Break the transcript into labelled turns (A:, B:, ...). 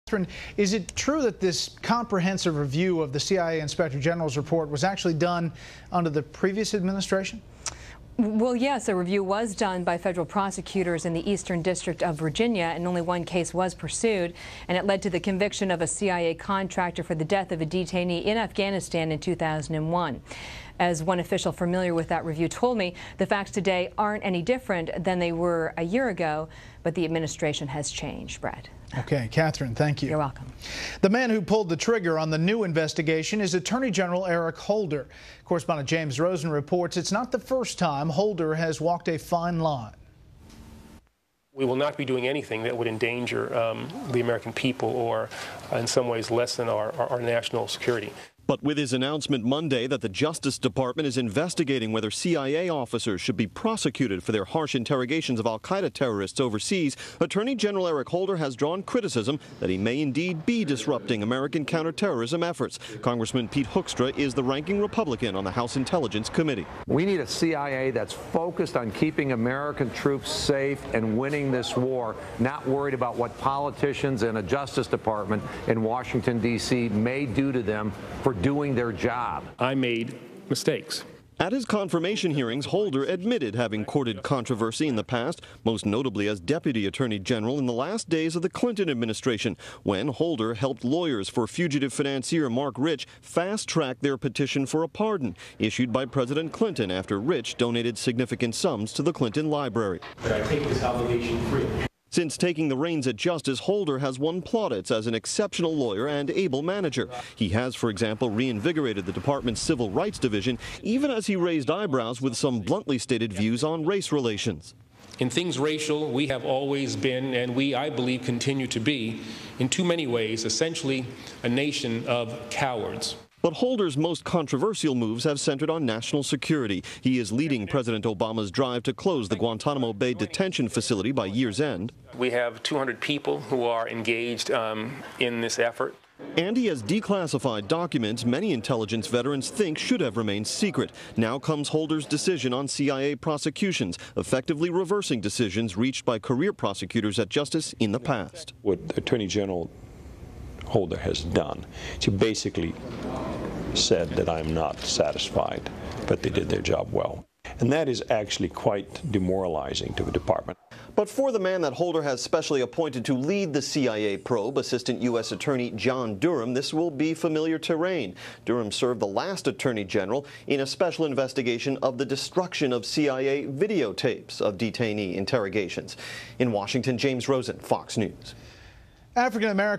A: Catherine, is it true that this comprehensive review of the CIA Inspector General's report was actually done under the previous administration?
B: Well, yes, a review was done by federal prosecutors in the Eastern District of Virginia, and only one case was pursued, and it led to the conviction of a CIA contractor for the death of a detainee in Afghanistan in 2001. As one official familiar with that review told me, the facts today aren't any different than they were a year ago, but the administration has changed. Brad.
A: Okay, Catherine, thank you.
B: You're welcome.
A: The man who pulled the trigger on the new investigation is Attorney General Eric Holder. Correspondent James Rosen reports it's not the first time Holder has walked a fine line.
C: We will not be doing anything that would endanger the American people or in some ways lessen our national security.
D: But with his announcement Monday that the Justice Department is investigating whether CIA officers should be prosecuted for their harsh interrogations of al-Qaeda terrorists overseas, Attorney General Eric Holder has drawn criticism that he may indeed be disrupting American counterterrorism efforts. Congressman Pete Hoekstra is the ranking Republican on the House Intelligence Committee.
E: We need a CIA that's focused on keeping American troops safe and winning this war, not worried about what politicians and a Justice Department in Washington, D.C. may do to them for doing their job.
C: I made mistakes.
D: At his confirmation hearings, Holder admitted having courted controversy in the past, most notably as Deputy Attorney General in the last days of the Clinton administration, when Holder helped lawyers for fugitive financier Mark Rich fast-track their petition for a pardon issued by President Clinton after Rich donated significant sums to the Clinton Library.
C: But I take this obligation free.
D: Since taking the reins at Justice, Holder has won plaudits as an exceptional lawyer and able manager. He has, for example, reinvigorated the department's Civil Rights Division, even as he raised eyebrows with some bluntly stated views on race relations.
C: In things racial, we have always been, and we, I believe, continue to be, in too many ways, essentially a nation of cowards.
D: But Holder's most controversial moves have centered on national security. He is leading President Obama's drive to close the Guantanamo Bay detention facility by year's end.
C: We have 200 people who are engaged in this effort.
D: And he has declassified documents many intelligence veterans think should have remained secret. Now comes Holder's decision on CIA prosecutions, effectively reversing decisions reached by career prosecutors at Justice in the past.
F: What Attorney General Holder has done, she basically said that I'm not satisfied, but they did their job well. And that is actually quite demoralizing to the department.
D: But for the man that Holder has specially appointed to lead the CIA probe, Assistant U.S. Attorney John Durham, this will be familiar terrain. Durham served the last Attorney General in a special investigation of the destruction of CIA videotapes of detainee interrogations. In Washington, James Rosen, Fox News.
A: African American